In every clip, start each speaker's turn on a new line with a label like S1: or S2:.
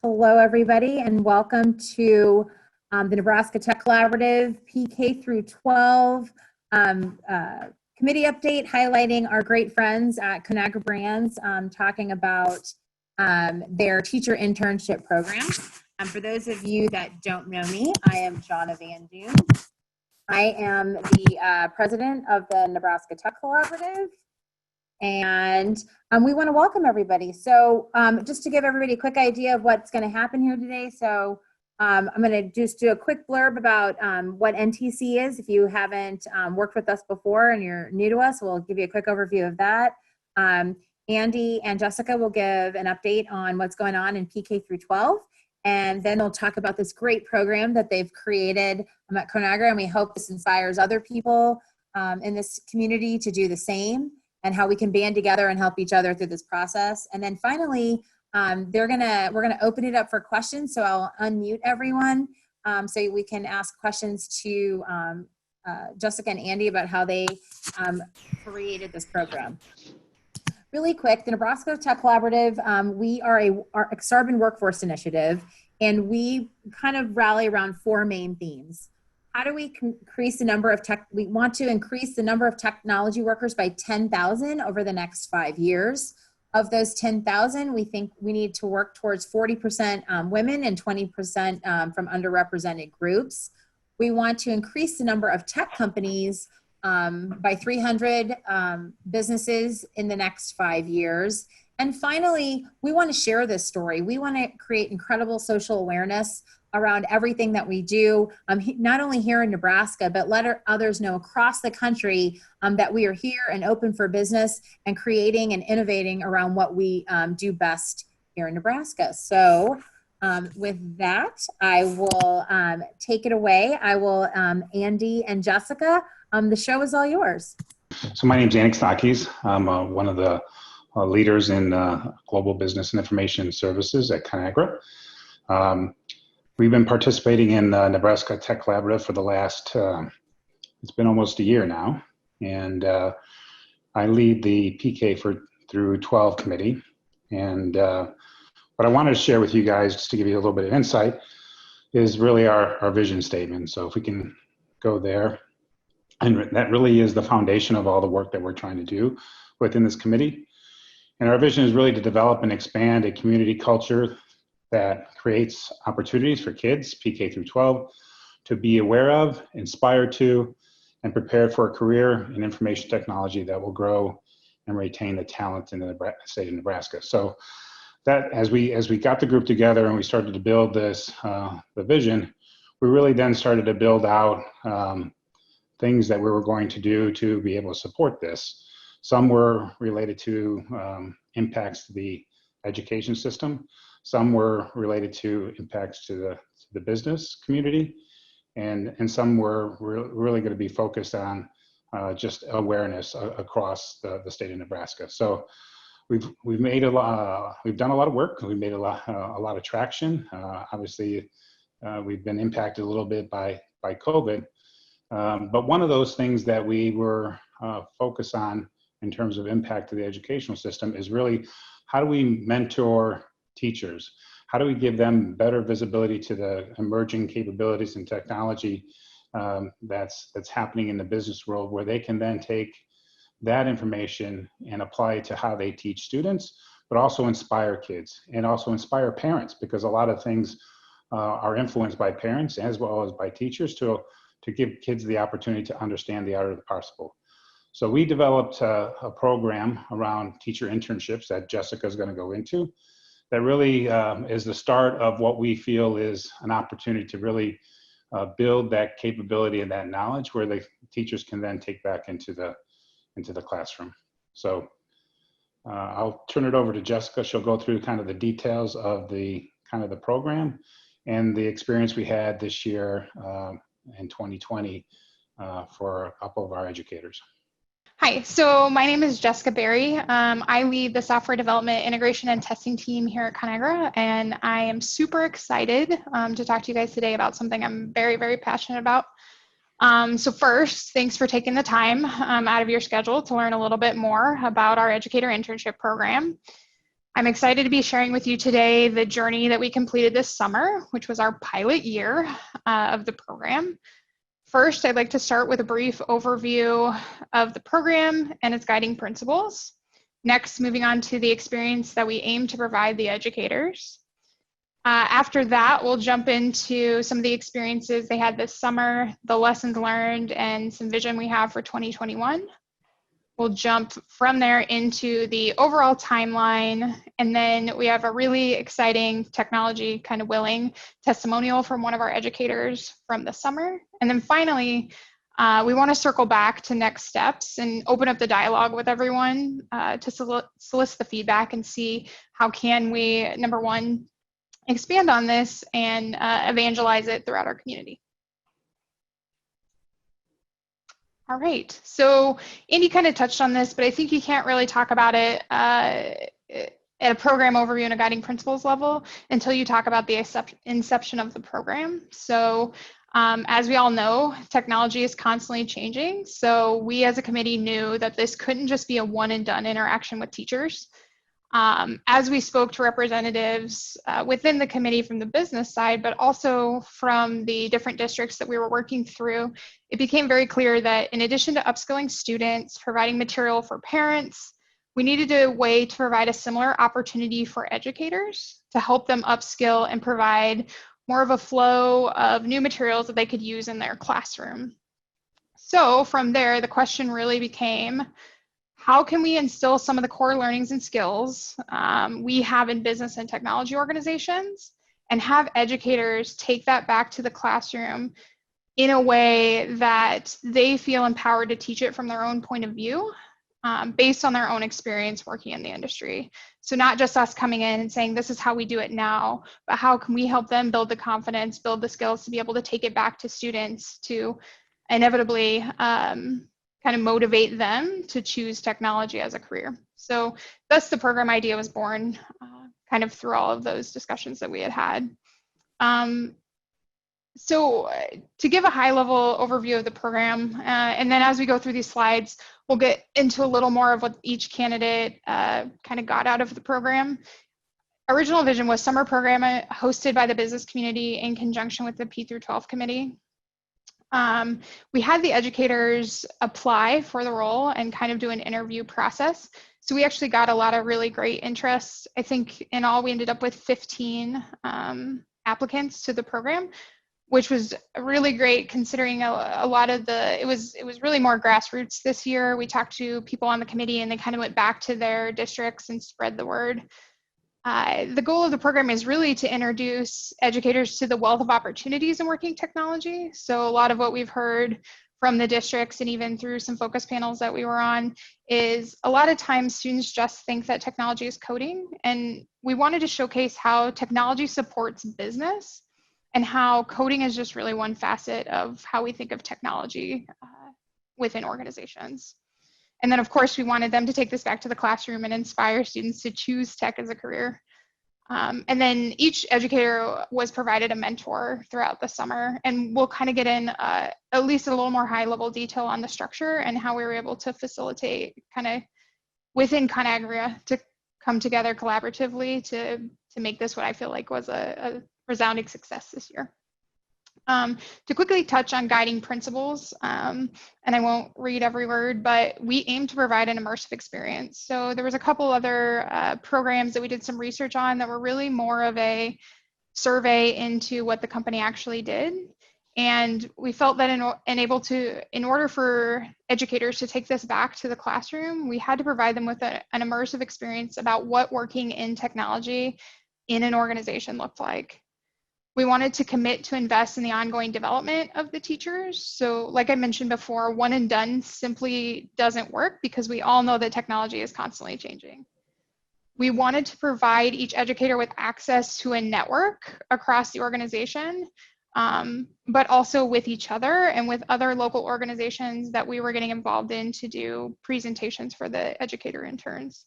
S1: Hello, everybody, and welcome to the Nebraska Tech Collaborative PK through 12 committee update highlighting our great friends at Conagra Brands talking about their teacher internship program. For those of you that don't know me, I am Jonna Van Doon. I am the president of the Nebraska Tech Collaborative. And we want to welcome everybody. So just to give everybody a quick idea of what's going to happen here today. So I'm going to just do a quick blurb about what NTC is. If you haven't worked with us before and you're new to us, we'll give you a quick overview of that. Andy and Jessica will give an update on what's going on in PK through 12. And then they'll talk about this great program that they've created at Conagra. And we hope this inspires other people in this community to do the same, and how we can band together and help each other through this process. And then finally, we're gonna open it up for questions. So I'll unmute everyone so we can ask questions to Jessica and Andy about how they created this program. Really quick, the Nebraska Tech Collaborative, we are a Exarban Workforce Initiative, and we kind of rally around four main themes. How do we increase the number of we want to increase the number of technology workers by 10,000 over the next 5 years. Of those 10,000, we think we need to work towards 40% women and 20% from underrepresented groups. We want to increase the number of tech companies by 300 businesses in the next 5 years. And finally, we want to share this story. We want to create incredible social awareness around everything that we do, not only here in Nebraska, but let others know across the country that we are here and open for business and creating and innovating around what we do best here in Nebraska. So with that, I will take it away. I will, Andy and Jessica, the show is all yours.
S2: So my name is Andy Stakis. I'm one of the leaders in global business and information services at Conagra. We've been participating in Nebraska Tech Collaborative for the last, it's been almost a year now. And I lead the PK through 12 committee. And what I wanted to share with you guys, just to give you a little bit of insight, is really our vision statement. So if we can go there. And that really is the foundation of all the work that we're trying to do within this committee. And our vision is really to develop and expand a community culture that creates opportunities for kids, PK through 12, to be aware of, inspired to, and prepared for a career in information technology that will grow and retain the talent in the state of Nebraska. So that as we got the group together and we started to build this, the vision, we really then started to build out things that we were going to do to be able to support this. Some were related to impacts to the education system. Some were related to impacts to the business community, and some were really going to be focused on just awareness across the state of Nebraska. So we've made a lot. We've done a lot of work. We made a lot of traction. Obviously, we've been impacted a little bit by COVID, but one of those things that we were focused on in terms of impact to the educational system is really how do we mentor teachers? How do we give them better visibility to the emerging capabilities and technology that's happening in the business world, where they can then take that information and apply it to how they teach students, but also inspire kids and also inspire parents, because a lot of things are influenced by parents as well as by teachers to give kids the opportunity to understand the art of the possible. So we developed a program around teacher internships that Jessica is going to go into, that really is the start of what we feel is an opportunity to really build that capability and that knowledge where the teachers can then take back into the classroom. So I'll turn it over to Jessica. She'll go through kind of the details of the program and the experience we had this year in 2020 for a couple of our educators.
S3: Hi, so my name is Jessica Berry. I lead the software development, integration, and testing team here at Conagra, and I am super excited to talk to you guys today about something I'm very, very passionate about. So first, thanks for taking the time out of your schedule to learn a little bit more about our educator internship program. I'm excited to be sharing with you today the journey that we completed this summer, which was our pilot year of the program. First, I'd like to start with a brief overview of the program and its guiding principles. Next, moving on to the experience that we aim to provide the educators. After that, we'll jump into some of the experiences they had this summer, the lessons learned, and some vision we have for 2021. We'll jump from there into the overall timeline, and then we have a really exciting technology kind of willing testimonial from one of our educators from the summer. And then finally, we want to circle back to next steps and open up the dialogue with everyone to solicit the feedback and see how can we, number one, expand on this and evangelize it throughout our community. All right, so Andy kind of touched on this, but I think you can't really talk about it at a program overview and a guiding principles level until you talk about the inception of the program. So as we all know, technology is constantly changing. So we as a committee knew that this couldn't just be a one and done interaction with teachers. As we spoke to representatives within the committee from the business side, but also from the different districts that we were working through, it became very clear that in addition to upskilling students, providing material for parents, we needed a way to provide a similar opportunity for educators to help them upskill and provide more of a flow of new materials that they could use in their classroom. So from there, the question really became, how can we instill some of the core learnings and skills we have in business and technology organizations and have educators take that back to the classroom in a way that they feel empowered to teach it from their own point of view based on their own experience working in the industry. So not just us coming in and saying, this is how we do it now, but how can we help them build the confidence, build the skills to be able to take it back to students to inevitably kind of motivate them to choose technology as a career. So thus the program idea was born kind of through all of those discussions that we had had. So to give a high level overview of the program, and then as we go through these slides, we'll get into a little more of what each candidate kind of got out of the program. Original vision was summer program hosted by the business community in conjunction with the P through 12 committee. We had the educators apply for the role and kind of do an interview process. So we actually got a lot of really great interest. I think in all we ended up with 15 applicants to the program, which was really great considering a lot of it was really more grassroots this year. We talked to people on the committee and they kind of went back to their districts and spread the word. The goal of the program is really to introduce educators to the wealth of opportunities in working technology. So a lot of what we've heard from the districts and even through some focus panels that we were on is a lot of times students just think that technology is coding, and we wanted to showcase how technology supports business and how coding is just really one facet of how we think of technology within organizations. And then, of course, we wanted them to take this back to the classroom and inspire students to choose tech as a career. And then each educator was provided a mentor throughout the summer. And we'll kind of get in at least a little more high-level detail on the structure and how we were able to facilitate kind of within ConAgra to come together collaboratively to make this what I feel like was a resounding success this year. To quickly touch on guiding principles, and I won't read every word, but we aim to provide an immersive experience. So there was a couple other programs that we did some research on that were really more of a survey into what the company actually did. And we felt that in order for educators to take this back to the classroom, we had to provide them with an immersive experience about what working in technology in an organization looked like. We wanted to commit to invest in the ongoing development of the teachers. So like I mentioned before, one and done simply doesn't work because we all know that technology is constantly changing. We wanted to provide each educator with access to a network across the organization, but also with each other and with other local organizations that we were getting involved in to do presentations for the educator interns.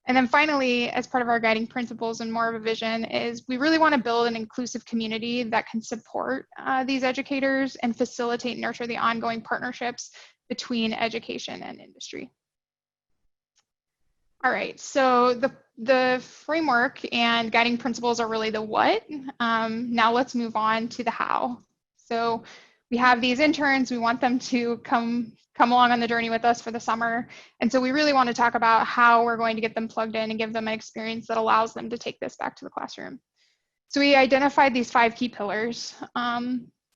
S3: And then finally, as part of our guiding principles and more of a vision is we really want to build an inclusive community that can support these educators and facilitate and nurture the ongoing partnerships between education and industry. All right, so the framework and guiding principles are really the what. Now let's move on to the how. So we have these interns, we want them to come along on the journey with us for the summer. And so we really want to talk about how we're going to get them plugged in and give them an experience that allows them to take this back to the classroom. So we identified these 5 key pillars.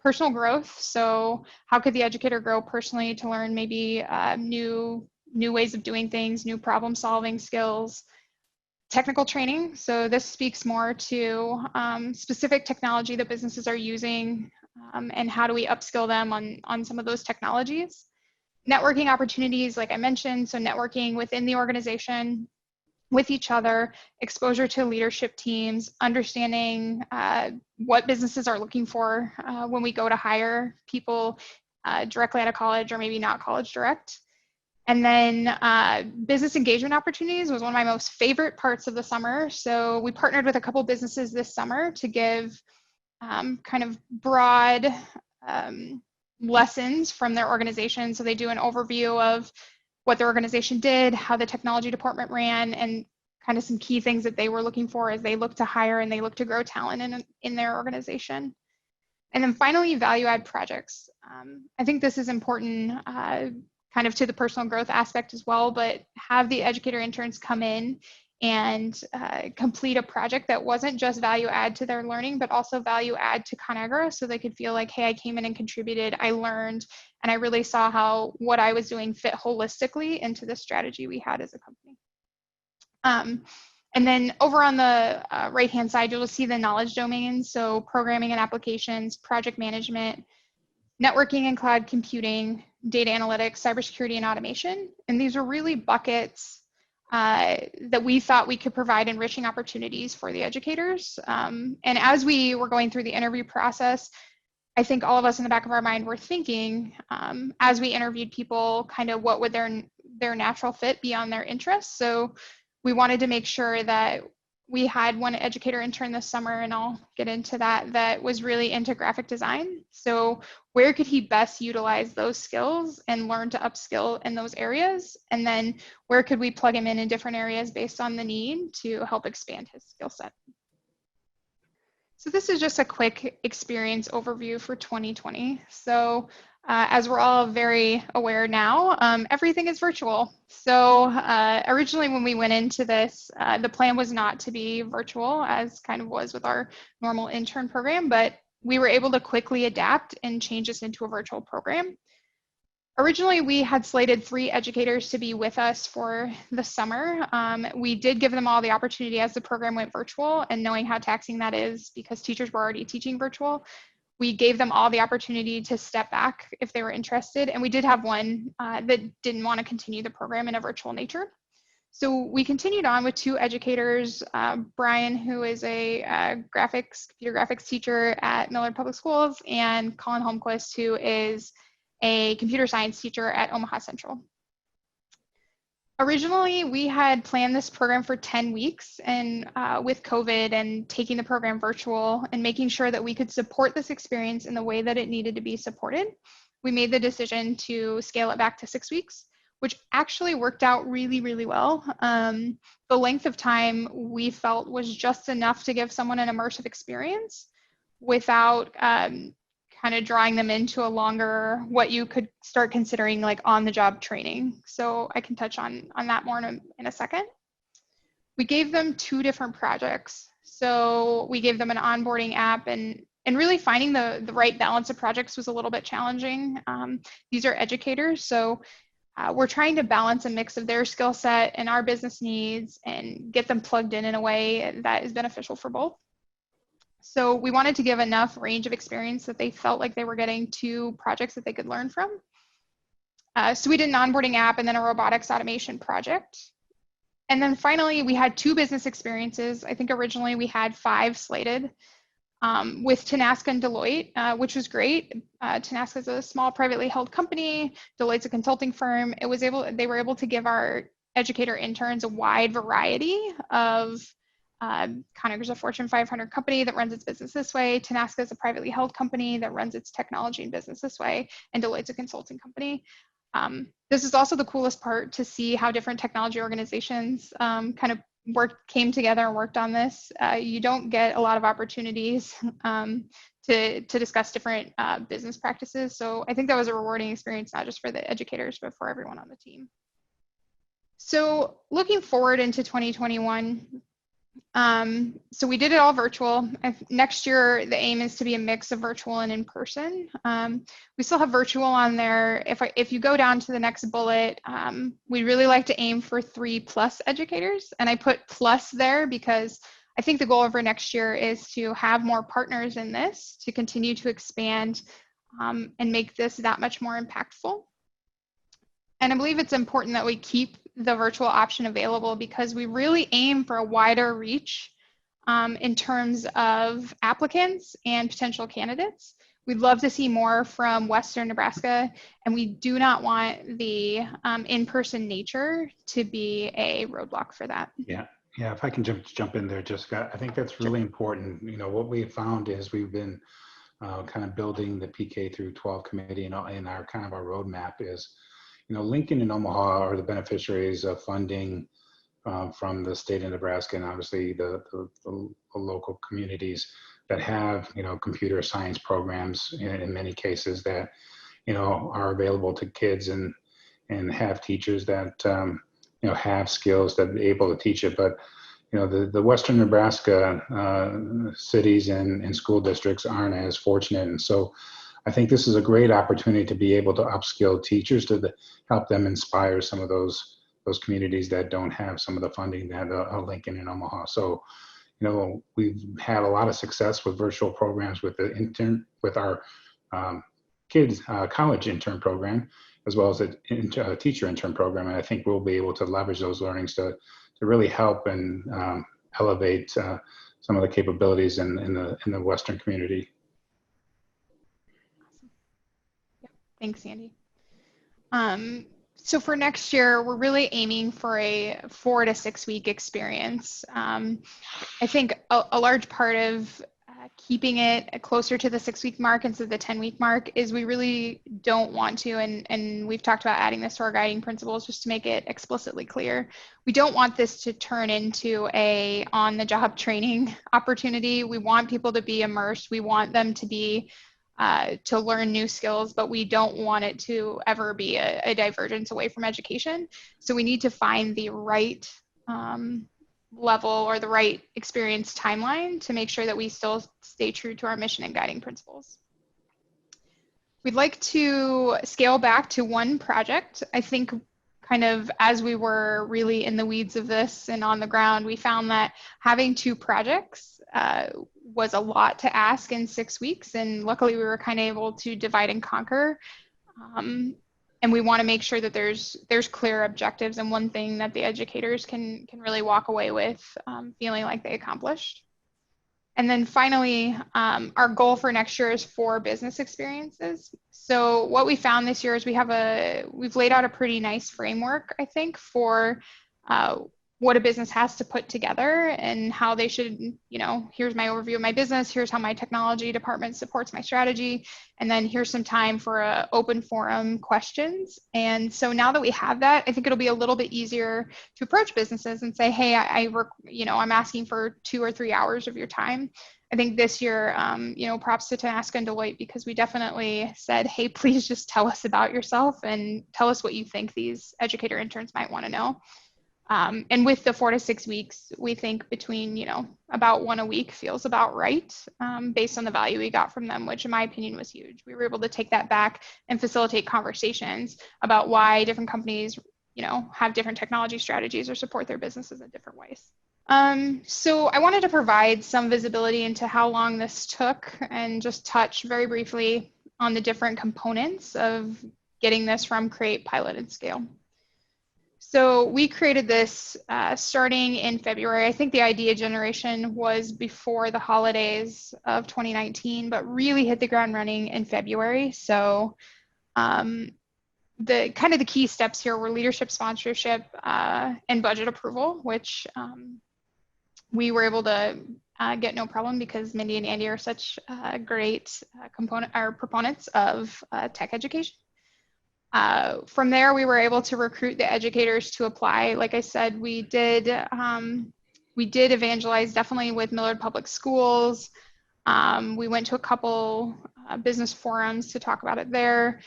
S3: Personal growth, so how could the educator grow personally to learn maybe new ways of doing things, new problem solving skills. Technical training, so this speaks more to specific technology that businesses are using and how do we upskill them on some of those technologies. Networking opportunities, like I mentioned, so networking within the organization, with each other, exposure to leadership teams, understanding what businesses are looking for when we go to hire people directly out of college or maybe not college direct. And then business engagement opportunities was one of my most favorite parts of the summer. So we partnered with a couple businesses this summer to give kind of broad lessons from their organization. So they do an overview of what their organization did, how the technology department ran, and kind of some key things that they were looking for as they look to hire and they look to grow talent in their organization. And then finally, value add projects. I think this is important kind of to the personal growth aspect as well, but have the educator interns come in and complete a project that wasn't just value add to their learning, but also value add to ConAgra, so they could feel like, hey, I came in and contributed, I learned, and I really saw how what I was doing fit holistically into the strategy we had as a company. And then over on the right-hand side, you'll see the knowledge domains, so programming and applications, project management, networking and cloud computing, data analytics, cybersecurity, and automation. And these are really buckets that we thought we could provide enriching opportunities for the educators. And as we were going through the interview process, I think all of us in the back of our mind were thinking, as we interviewed people, kind of what would their natural fit be on their interests. So we wanted to make sure that we had one educator intern this summer, and I'll get into that, that was really into graphic design. So where could he best utilize those skills and learn to upskill in those areas? And then where could we plug him in different areas based on the need to help expand his skill set? So this is just a quick experience overview for 2020. So as we're all very aware now, everything is virtual. So originally when we went into this, the plan was not to be virtual, as kind of was with our normal intern program, but we were able to quickly adapt and change this into a virtual program. Originally, we had slated 3 educators to be with us for the summer. We did give them all the opportunity as the program went virtual, and knowing how taxing that is because teachers were already teaching virtual, we gave them all the opportunity to step back if they were interested. And we did have one that didn't want to continue the program in a virtual nature. So we continued on with 2 educators, Brian, who is a computer graphics teacher at Millard Public Schools, and Colin Holmquist, who is a computer science teacher at Omaha Central. Originally, we had planned this program for 10 weeks, and with COVID and taking the program virtual and making sure that we could support this experience in the way that it needed to be supported, we made the decision to scale it back to 6 weeks, which actually worked out really, really well. The length of time we felt was just enough to give someone an immersive experience without kind of drawing them into a longer, what you could start considering like on-the-job training. So I can touch on that more in a second. We gave them 2 different projects. So we gave them an onboarding app, and really finding the right balance of projects was a little bit challenging. These are educators, so we're trying to balance a mix of their skill set and our business needs and get them plugged in a way that is beneficial for both. So we wanted to give enough range of experience that they felt like they were getting 2 projects that they could learn from. So we did an onboarding app and then a robotics automation project. And then finally, we had 2 business experiences. I think originally we had 5 slated with Tenaska and Deloitte, which was great. Tenaska is a small privately held company. Deloitte's a consulting firm. They were able to give our educator interns a wide variety of ConAgra's a Fortune 500 company that runs its business this way. Tenaska is a privately held company that runs its technology and business this way. And Deloitte's a consulting company. This is also the coolest part, to see how different technology organizations kind of came together and worked on this. You don't get a lot of opportunities to discuss different business practices. So I think that was a rewarding experience, not just for the educators, but for everyone on the team. So looking forward into 2021, so we did it all virtual. Next year, the aim is to be a mix of virtual and in person. We still have virtual on there. If you go down to the next bullet, we really like to aim for 3+ educators. And I put plus there because I think the goal over next year is to have more partners in this, to continue to expand and make this that much more impactful. And I believe it's important that we keep the virtual option available, because we really aim for a wider reach in terms of applicants and potential candidates. We'd love to see more from Western Nebraska, and we do not want the in-person nature to be a roadblock for that.
S2: Yeah, if I can jump in there, Jessica, I think that's really important. You know, what we found is we've been kind of building the PK through 12 committee, and our kind of our roadmap is, you know, Lincoln and Omaha are the beneficiaries of funding from the state of Nebraska, and obviously the local communities that have, you know, computer science programs in many cases that, you know, are available to kids, and have teachers that, you know, have skills that are able to teach it. But, you know, the Western Nebraska cities and school districts aren't as fortunate. And so I think this is a great opportunity to be able to upskill teachers to help them inspire some of those communities that don't have some of the funding that Lincoln and Omaha. So, you know, we've had a lot of success with virtual programs with our kids college intern program, as well as a teacher intern program. And I think we'll be able to leverage those learnings to really help and elevate some of the capabilities in the Western community.
S3: Thanks, Andy. So for next year, we're really aiming for a 4 to 6 week experience. I think a large part of keeping it closer to the 6-week mark instead of the 10-week mark is we really don't want to, and we've talked about adding this to our guiding principles just to make it explicitly clear. We don't want this to turn into a on-the-job training opportunity. We want people to be immersed. We want them to be to learn new skills, but we don't want it to ever be a divergence away from education. So we need to find the right level or the right experience timeline to make sure that we still stay true to our mission and guiding principles. We'd like to scale back to 1 project. I think kind of as we were really in the weeds of this and on the ground, we found that having 2 projects was a lot to ask in 6 weeks. And luckily we were kind of able to divide and conquer. And we want to make sure that there's clear objectives and one thing that the educators can really walk away with feeling like they accomplished. And then finally, our goal for next year is 4 business experiences. So what we found this year is we've laid out a pretty nice framework, I think, for what a business has to put together and how they should, you know, here's my overview of my business, here's how my technology department supports my strategy, and then here's some time for open forum questions. And so now that we have that, I think it'll be a little bit easier to approach businesses and say, hey, I work, you know, I'm asking for 2 or 3 hours of your time. I think this year, you know, props to Nebraska and Deloitte, because we definitely said, hey, please just tell us about yourself and tell us what you think these educator interns might want to know. And with the 4 to 6 weeks, we think between, you know, about 1 a week feels about right, based on the value we got from them, which in my opinion was huge. We were able to take that back and facilitate conversations about why different companies, you know, have different technology strategies or support their businesses in different ways. So I wanted to provide some visibility into how long this took and just touch very briefly on the different components of getting this from create, pilot, and scale. So we created this starting in February. I think the idea generation was before the holidays of 2019, but really hit the ground running in February. So the kind of the key steps here were leadership sponsorship and budget approval, which we were able to get no problem because Mindy and Andy are such great proponents of tech education. From there, we were able to recruit the educators to apply. Like I said, we did evangelize definitely with Millard Public Schools. We went to a couple business forums to talk about it there.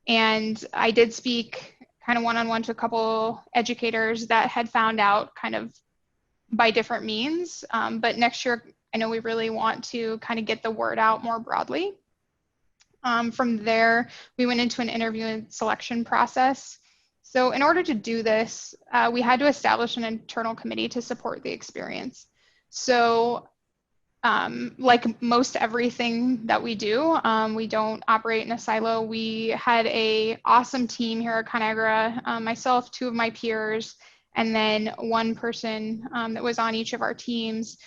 S3: And I did speak kind of one-on-one to a couple educators that had found out kind of by different means. But next year, I know we really want to kind of get the word out more broadly. From there, we went into an interview and selection process. So in order to do this, we had to establish an internal committee to support the experience. So like most everything that we do, we don't operate in a silo. We had an awesome team here at Conagra, myself, two of my peers, and then one person that was on each of our teams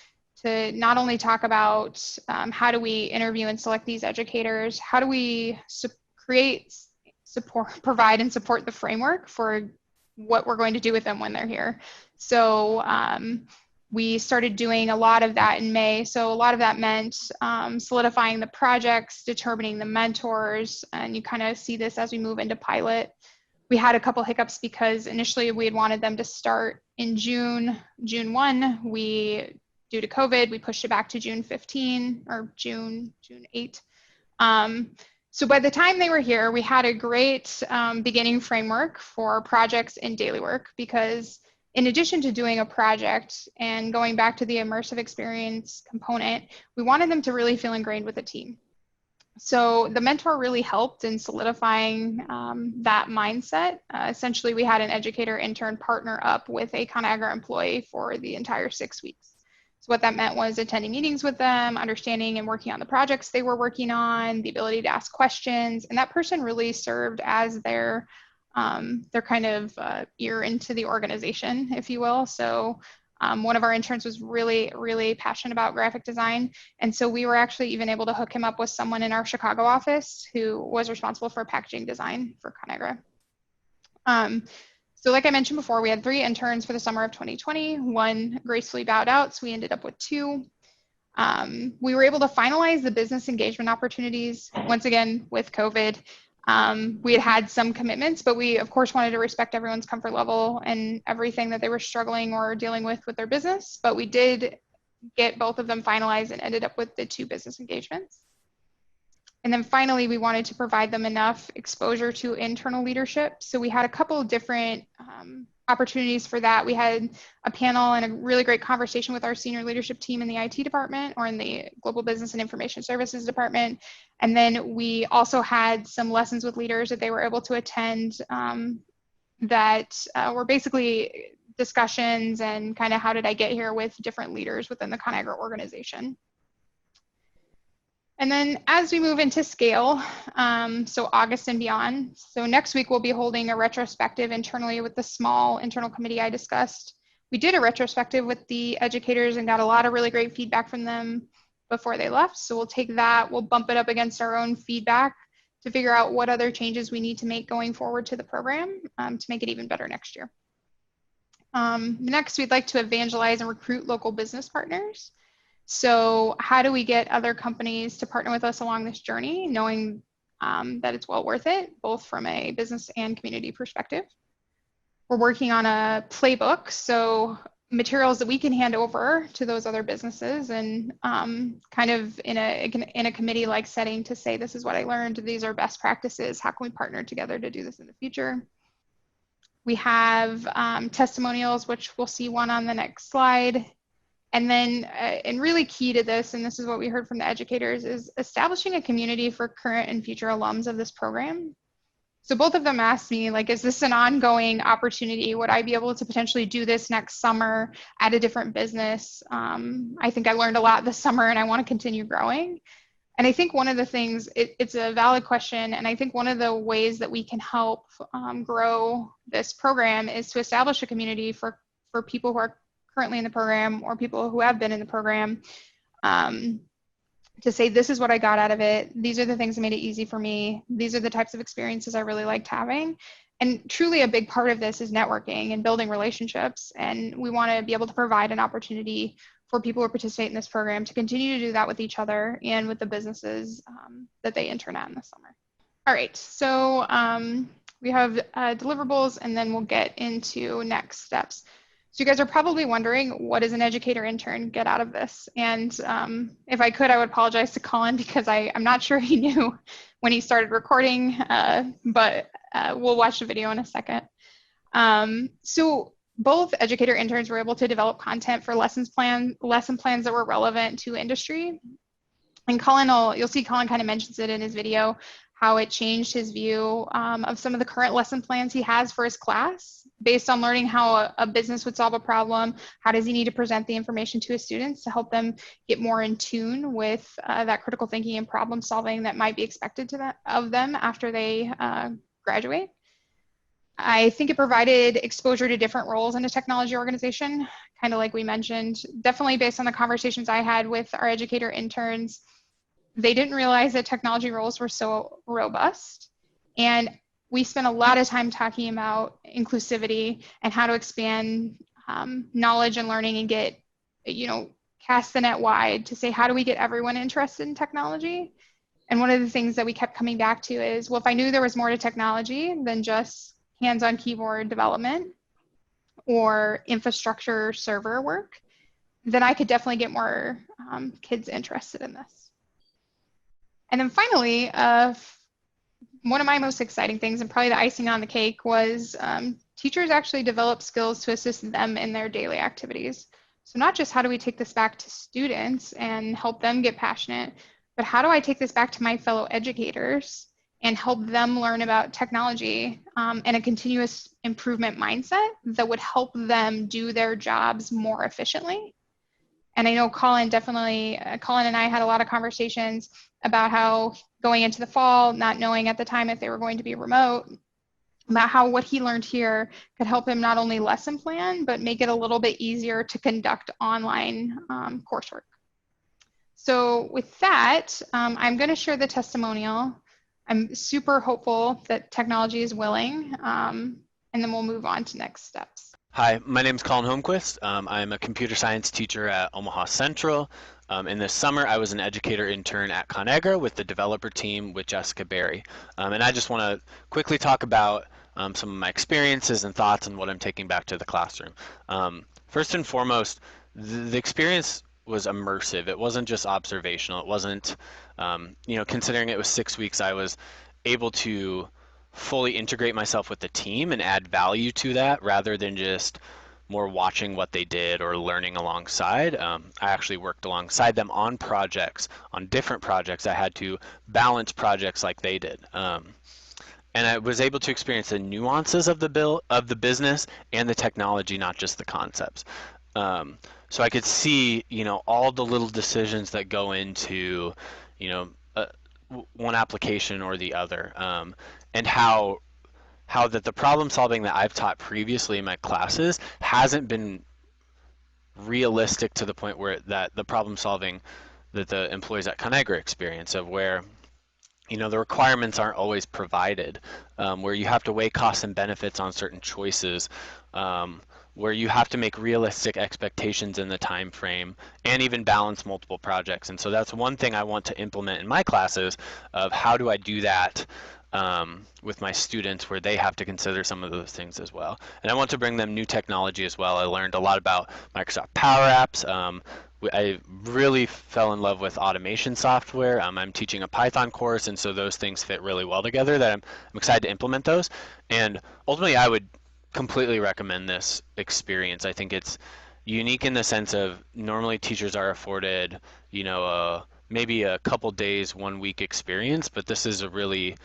S3: to not only talk about how do we interview and select these educators, how do we create, support, provide and support the framework for what we're going to do with them when they're here. So we started doing a lot of that in May. So a lot of that meant solidifying the projects, determining the mentors, and you kind of see this as we move into pilot. We had a couple hiccups because initially we had wanted them to start in June 1. Due to COVID, we pushed it back to June 15 or June 8. So by the time they were here, we had a great beginning framework for projects and daily work, because in addition to doing a project and going back to the immersive experience component, we wanted them to really feel ingrained with the team. So the mentor really helped in solidifying that mindset. Essentially, we had an educator intern partner up with a Conagra employee for the entire 6 weeks. So what that meant was attending meetings with them, understanding and working on the projects they were working on, the ability to ask questions, and that person really served as their kind of ear into the organization, if you will. So one of our interns was really, really passionate about graphic design. And so we were actually even able to hook him up with someone in our Chicago office who was responsible for packaging design for Conagra. So like I mentioned before, we had 3 interns for the summer of 2020. One gracefully bowed out, so we ended up with 2. We were able to finalize the business engagement opportunities, once again, with COVID. We had some commitments, but we, of course, wanted to respect everyone's comfort level and everything that they were struggling or dealing with their business. But we did get both of them finalized and ended up with the 2 business engagements. And then finally, we wanted to provide them enough exposure to internal leadership. So we had a couple of different opportunities for that. We had a panel and a really great conversation with our senior leadership team in the IT department or in the Global Business and Information Services department. And then we also had some lessons with leaders that they were able to attend that were basically discussions and kind of how did I get here with different leaders within the Conagra organization. And then as we move into scale, so August and beyond, so next week we'll be holding a retrospective internally with the small internal committee I discussed. We did a retrospective with the educators and got a lot of really great feedback from them before they left. So we'll take that, we'll bump it up against our own feedback to figure out what other changes we need to make going forward to the program to make it even better next year. Next, we'd like to evangelize and recruit local business partners. So how do we get other companies to partner with us along this journey, knowing that it's well worth it, both from a business and community perspective? We're working on a playbook, so materials that we can hand over to those other businesses and kind of in a committee-like setting to say, this is what I learned, these are best practices, how can we partner together to do this in the future? We have testimonials, which we'll see one on the next slide. And then, and really key to this, and this is what we heard from the educators, is establishing a community for current and future alums of this program. So both of them asked me, like, is this an ongoing opportunity? Would I be able to potentially do this next summer at a different business? I think I learned a lot this summer and I want to continue growing. And I think one of the things, it's a valid question, and I think one of the ways that we can help grow this program is to establish a community for people who are currently in the program or people who have been in the program to say, this is what I got out of it. These are the things that made it easy for me. These are the types of experiences I really liked having. And truly a big part of this is networking and building relationships. And we want to be able to provide an opportunity for people who participate in this program to continue to do that with each other and with the businesses that they intern at in the summer. All right, so We have deliverables, and then we'll get into next steps. So you guys are probably wondering, what does an educator intern get out of this? And if I could, I would apologize to Colin because I'm not sure he knew when he started recording, but we'll watch the video in a second. So both educator interns were able to develop content for lesson plans that were relevant to industry. And Colin, you'll see Colin kind of mentions it in his video, how it changed his view of some of the current lesson plans he has for his class based on learning how a business would solve a problem. How does he need to present the information to his students to help them get more in tune with that critical thinking and problem solving that might be expected of them after they graduate? I think it provided exposure to different roles in a technology organization, kind of like we mentioned. Definitely based on the conversations I had with our educator interns, they didn't realize that technology roles were so robust. And we spent a lot of time talking about inclusivity and how to expand knowledge and learning and get, cast the net wide to say, how do we get everyone interested in technology? And one of the things that we kept coming back to is, well, if I knew there was more to technology than just hands-on keyboard development or infrastructure server work, then I could definitely get more kids interested in this. And then finally, one of my most exciting things, and probably the icing on the cake, was teachers actually developed skills to assist them in their daily activities. So not just how do we take this back to students and help them get passionate, but how do I take this back to my fellow educators and help them learn about technology and a continuous improvement mindset that would help them do their jobs more efficiently. And I know Colin and I had a lot of conversations about how going into the fall, not knowing at the time if they were going to be remote, about how what he learned here could help him not only lesson plan, but make it a little bit easier to conduct online coursework. So with that, I'm going to share the testimonial. I'm super hopeful that technology is willing, and then we'll move on to next steps.
S4: Hi, my name is Colin Holmquist. I'm a computer science teacher at Omaha Central. In this summer, I was an educator intern at ConAgra with the developer team with Jessica Berry. And I just want to quickly talk about some of my experiences and thoughts on what I'm taking back to the classroom. First and foremost, the experience was immersive. It wasn't just observational. It wasn't, considering it was 6 weeks, I was able to fully integrate myself with the team and add value to that rather than just more watching what they did or learning alongside. I actually worked alongside them on projects, on different projects. I had to balance projects like they did. And I was able to experience the nuances of the business and the technology, not just the concepts. So I could see, all the little decisions that go into, one application or the other, and how that the problem solving that I've taught previously in my classes hasn't been realistic to the point where that the problem solving that the employees at ConAgra experience, of where the requirements aren't always provided, where you have to weigh costs and benefits on certain choices, where you have to make realistic expectations in the time frame and even balance multiple projects. And so that's one thing I want to implement in my classes, of how do I do that with my students, where they have to consider some of those things as well. And I want to bring them new technology as well. I learned a lot about Microsoft Power Apps. I really fell in love with automation software. I'm teaching a Python course, and so those things fit really well together that I'm excited to implement those. And ultimately, I would completely recommend this experience. I think it's unique in the sense of normally teachers are afforded, maybe a couple days, 1 week experience, but this is a really,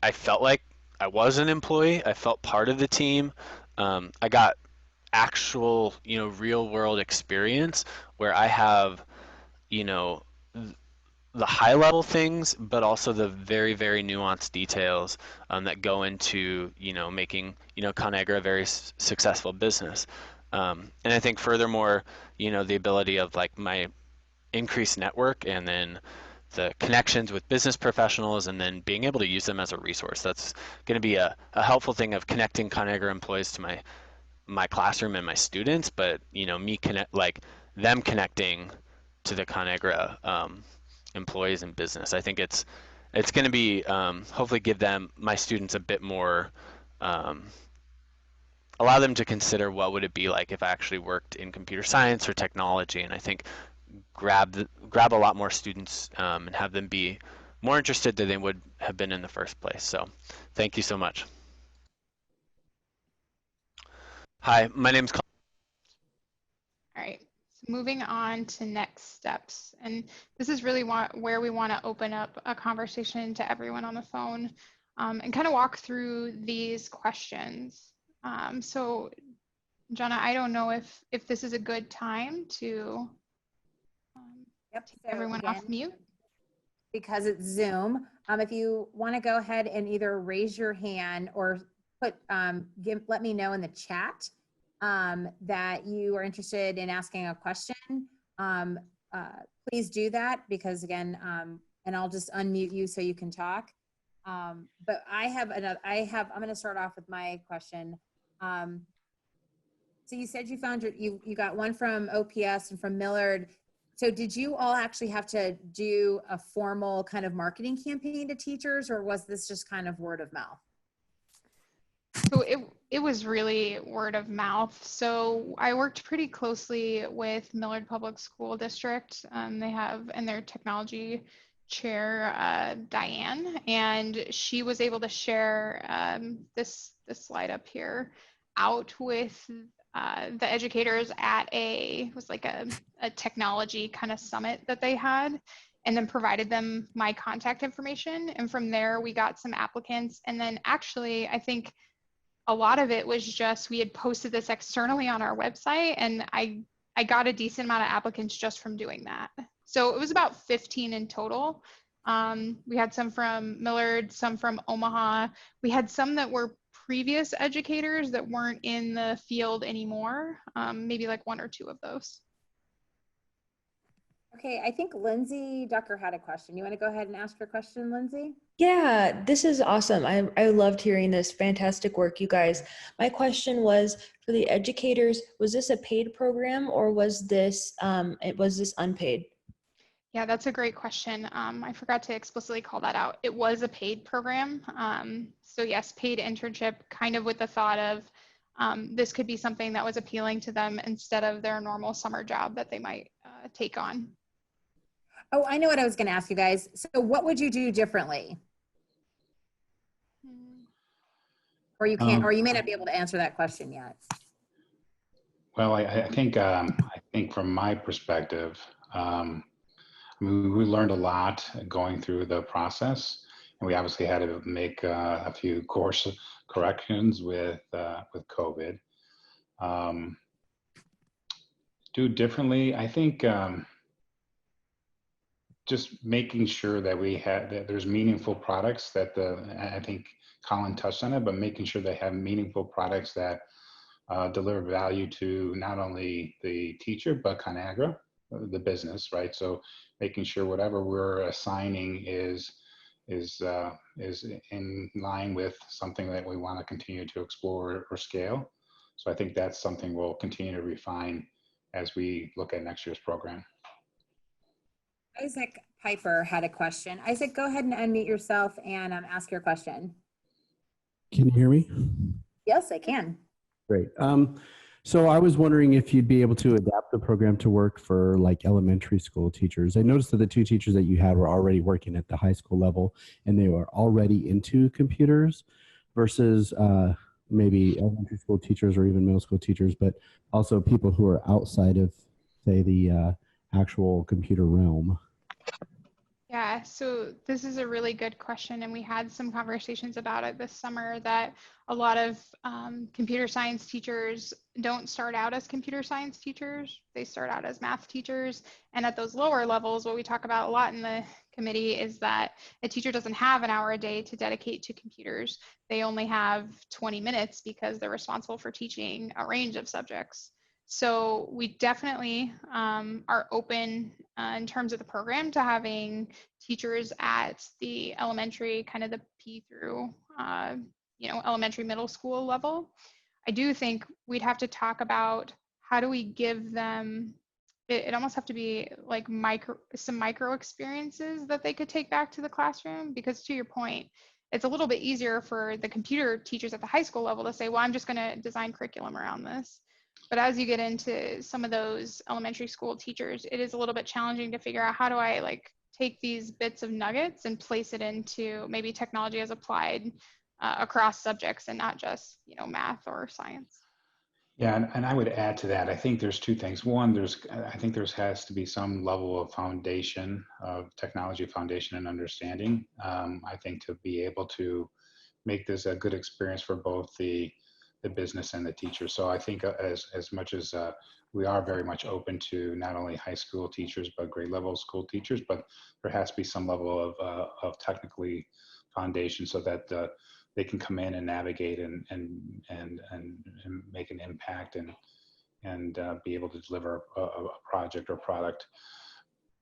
S4: I felt like I was an employee. I felt part of the team. I got actual, real world experience where I have, the high level things, but also the very, very nuanced details that go into, making, ConAgra a very successful business. And I think furthermore, the ability of like my increased network and then the connections with business professionals and then being able to use them as a resource. That's going to be a helpful thing of connecting ConAgra employees to my classroom and my students, but, them connecting to the ConAgra employees and business. I think it's it's going to be hopefully give them, my students, a bit more, allow them to consider what would it be like if I actually worked in computer science or technology, and I think grab a lot more students and have them be more interested than they would have been in the first place. So thank you so much. Hi, my name's
S3: All right, so moving on to next steps. And this is really where we want to open up a conversation to everyone on the phone and kind of walk through these questions. So Jonna, I don't know if this is a good time to
S1: Yep.
S3: take
S1: So
S3: everyone
S1: again,
S3: off mute.
S1: because it's Zoom, if you want to go ahead and either raise your hand or put let me know in the chat that you are interested in asking a question. Please do that, because again, and I'll just unmute you so you can talk. But I'm going to start off with my question. So you said you found you got one from OPS and from Millard. So did you all actually have to do a formal kind of marketing campaign to teachers, or was this just kind of word of mouth?
S3: So it was really word of mouth. So I worked pretty closely with Millard Public School District. They have in their technology chair, Diane, and she was able to share this slide up here out with the educators at it was like a technology kind of summit that they had, and then provided them my contact information. And from there, we got some applicants. And then actually, I think a lot of it was just, we had posted this externally on our website, and I got a decent amount of applicants just from doing that. So it was about 15 in total. We had some from Millard, some from Omaha. We had some that were previous educators that weren't in the field anymore, maybe like one or two of those.
S1: Okay, I think Lindsay Ducker had a question. You want to go ahead and ask your question, Lindsay?
S5: Yeah, this is awesome. I loved hearing this fantastic work, you guys. My question was for the educators, was this a paid program or was this unpaid?
S3: Yeah, that's a great question. I forgot to explicitly call that out. It was a paid program. So yes, paid internship, kind of with the thought of this could be something that was appealing to them instead of their normal summer job that they might take on.
S1: Oh, I know what I was going to ask you guys. So what would you do differently? Or you can't, or you may not be able to answer that question yet.
S2: Well, I think from my perspective, I mean, we learned a lot going through the process, and we obviously had to make a few course corrections with COVID. Do differently, I think. Just making sure that that there's meaningful products that I think Colin touched on it, but making sure they have meaningful products that deliver value to not only the teacher, but ConAgra, the business, right? So making sure whatever we're assigning is in line with something that we want to continue to explore or scale. So I think that's something we'll continue to refine as we look at next year's program.
S1: Isaac Piper had a question. Isaac, go ahead and unmute yourself and ask your question.
S6: Can you hear me?
S1: Yes, I can.
S6: Great. So I was wondering if you'd be able to adapt the program to work for like elementary school teachers. I noticed that the two teachers that you had were already working at the high school level and they were already into computers versus maybe elementary school teachers or even middle school teachers, but also people who are outside of, say, the actual computer realm.
S3: Yeah, so this is a really good question, and we had some conversations about it this summer that a lot of computer science teachers don't start out as computer science teachers. They start out as math teachers, and at those lower levels, what we talk about a lot in the committee is that a teacher doesn't have an hour a day to dedicate to computers. They only have 20 minutes because they're responsible for teaching a range of subjects. So we definitely are open in terms of the program to having teachers at the elementary, kind of the P through, elementary middle school level. I do think we'd have to talk about how do we give them it almost have to be like some micro experiences that they could take back to the classroom, because to your point, it's a little bit easier for the computer teachers at the high school level to say, well, I'm just going to design curriculum around this. But as you get into some of those elementary school teachers, it is a little bit challenging to figure out, how do I like take these bits of nuggets and place it into maybe technology as applied across subjects, and not just, math or science.
S2: Yeah, and I would add to that. I think there's two things. One, I think there has to be some level of foundation of technology foundation and understanding. I think to be able to make this a good experience for both the business and the teacher. So I think as much as we are very much open to not only high school teachers but grade level school teachers, but there has to be some level of technically foundation so that they can come in and navigate and make an impact and be able to deliver a project or product.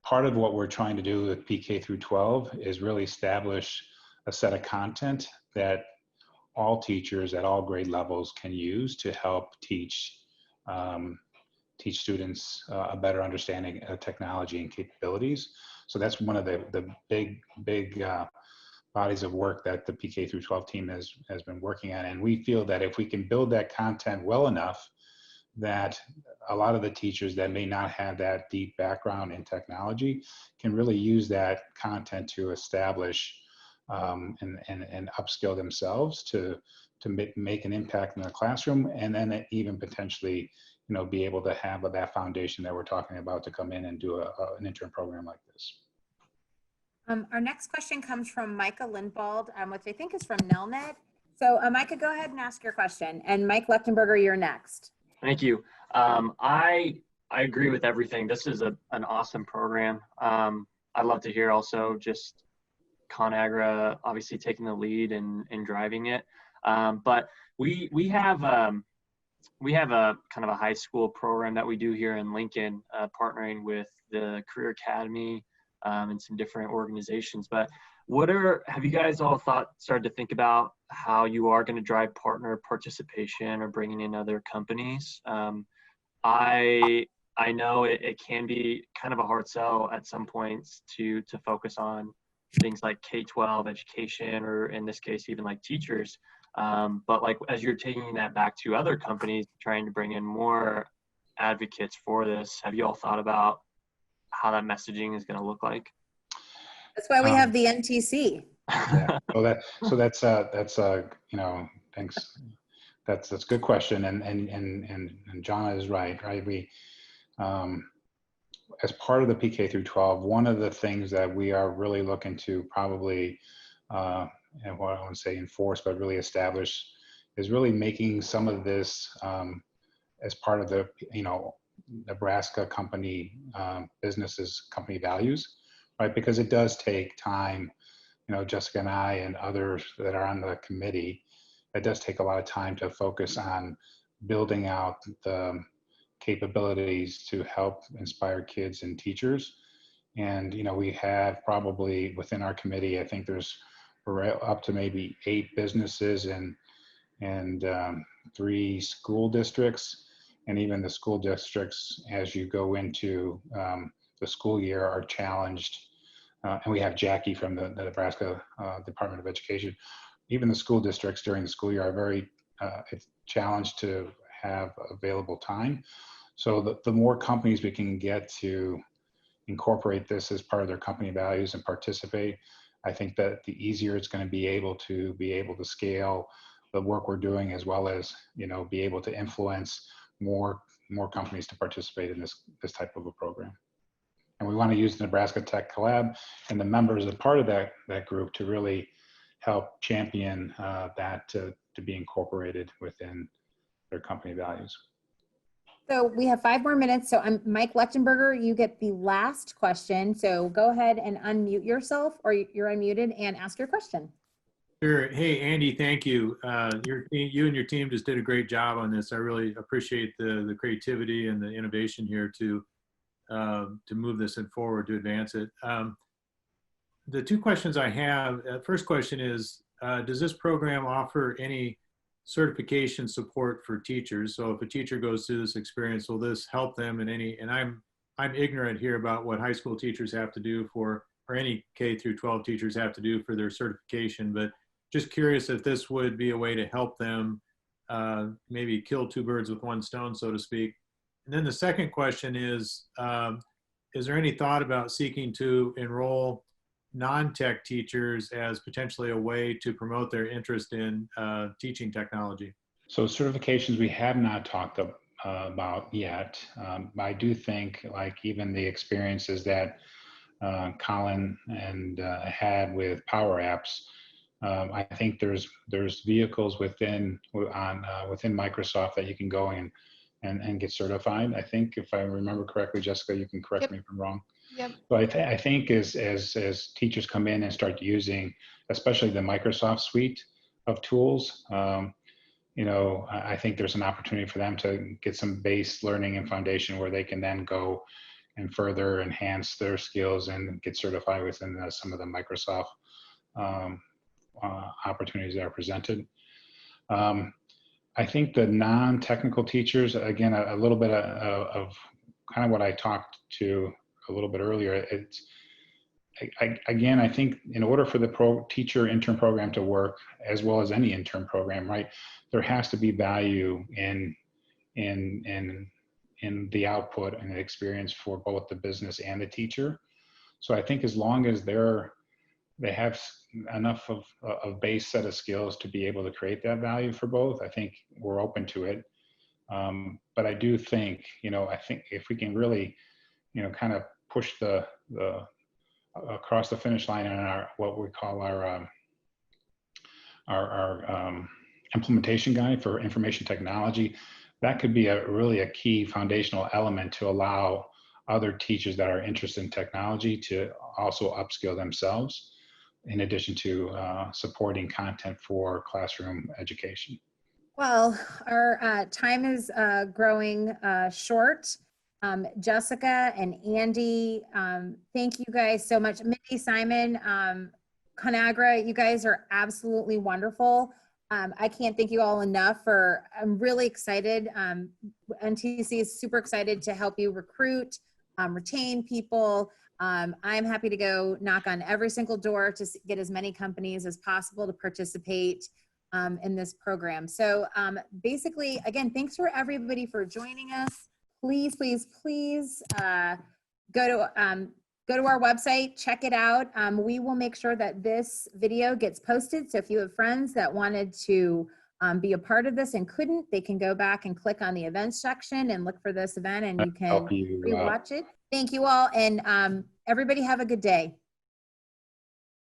S2: Part of what we're trying to do with PK through 12 is really establish a set of content that all teachers at all grade levels can use to help teach students a better understanding of technology and capabilities. So that's one of the big bodies of work that the PK through 12 team has been working on. And we feel that if we can build that content well enough, that a lot of the teachers that may not have that deep background in technology can really use that content to establish and upskill themselves to make an impact in the classroom, and then even potentially, be able to have that foundation that we're talking about to come in and do an intern program like this.
S1: Our next question comes from Micah Lindbald, which I think is from Nelnet. So Micah, go ahead and ask your question. And Mike Lechtenberger, you're next.
S7: Thank you. I agree with everything. This is an awesome program. I'd love to hear also just ConAgra obviously taking the lead and driving it. But we have a kind of a high school program that we do here in Lincoln, partnering with the Career Academy and some different organizations. But have you guys all started to think about how you are going to drive partner participation or bringing in other companies? I know it can be kind of a hard sell at some points to focus on things like K-12 education, or in this case, even like teachers. But like, as you're taking that back to other companies, trying to bring in more advocates for this, have you all thought about how that messaging is going to look like?
S1: That's why we have the NTC.
S2: Yeah. So that's thanks. That's a good question, and John is right. We as part of the PK through 12, one of the things that we are really looking to probably and what I want to say enforce, but really establish, is really making some of this as part of the Nebraska company businesses company values, right? Because it does take time. Jessica and I and others that are on the committee, it does take a lot of time to focus on building out the capabilities to help inspire kids and teachers. And we have probably within our committee, I think we're up to maybe 8 businesses and 3 school districts. And even the school districts, as you go into the school year, are challenged. And we have Jackie from the Nebraska Department of Education. Even the school districts during the school year are very challenged to have available time. So the more companies we can get to incorporate this as part of their company values and participate, I think that the easier it's going to be able to scale the work we're doing, as well as be able to influence more companies to participate in this type of a program. And we want to use the Nebraska Tech Collab and the members as part of that group to really help champion that to be incorporated within their company values.
S1: So we have 5 more minutes. So I'm Mike Lechtenberger. You get the last question. So go ahead and unmute yourself, or you're unmuted, and ask your question.
S8: Sure. Hey, Andy, thank you. You and your team just did a great job on this. I really appreciate the creativity and the innovation here to move this forward, to advance it. The 2 questions I have, first question is, does this program offer any certification support for teachers? So if a teacher goes through this experience, will this help them in any, and I'm I'm ignorant here about what high school teachers have to do for, or any K through 12 teachers have to do for their certification, but just curious if this would be a way to help them maybe kill two birds with one stone, so to speak. And then the second question is there any thought about seeking to enroll non-tech teachers as potentially a way to promote their interest in teaching technology?
S2: So certifications we have not talked about yet. I do think like even the experiences that Colin and had with Power Apps, I think there's vehicles within Microsoft that you can go and get certified. I think if I remember correctly, Jessica, you can correct
S3: Yep.
S2: me if I'm wrong.
S3: Yep.
S2: But I think as teachers come in and start using, especially the Microsoft suite of tools, I think there's an opportunity for them to get some base learning and foundation where they can then go and further enhance their skills and get certified within some of the Microsoft opportunities that are presented. I think the non-technical teachers, again, a little bit of kind of what I talked to a little bit earlier. I think in order for the teacher intern program to work, as well as any intern program, right, there has to be value in the output and the experience for both the business and the teacher. So I think as long as they have enough of a base set of skills to be able to create that value for both, I think we're open to it. But I do think, I think if we can really, kind of push the across the finish line on our what we call our implementation guide for information technology, that could be really a key foundational element to allow other teachers that are interested in technology to also upskill themselves, in addition to supporting content for classroom education.
S1: Well, our time is growing short. Jessica and Andy, thank you guys so much. Mindy, Simon, ConAgra, you guys are absolutely wonderful. I can't thank you all enough I'm really excited. NTC is super excited to help you recruit, retain people. I'm happy to go knock on every single door to get as many companies as possible to participate in this program. So basically, again, thanks for everybody for joining us. Please, please, please go to our website, check it out. We will make sure that this video gets posted. So if you have friends that wanted to be a part of this and couldn't, they can go back and click on the events section and look for this event and you can rewatch it. Thank you all. And everybody have a good day.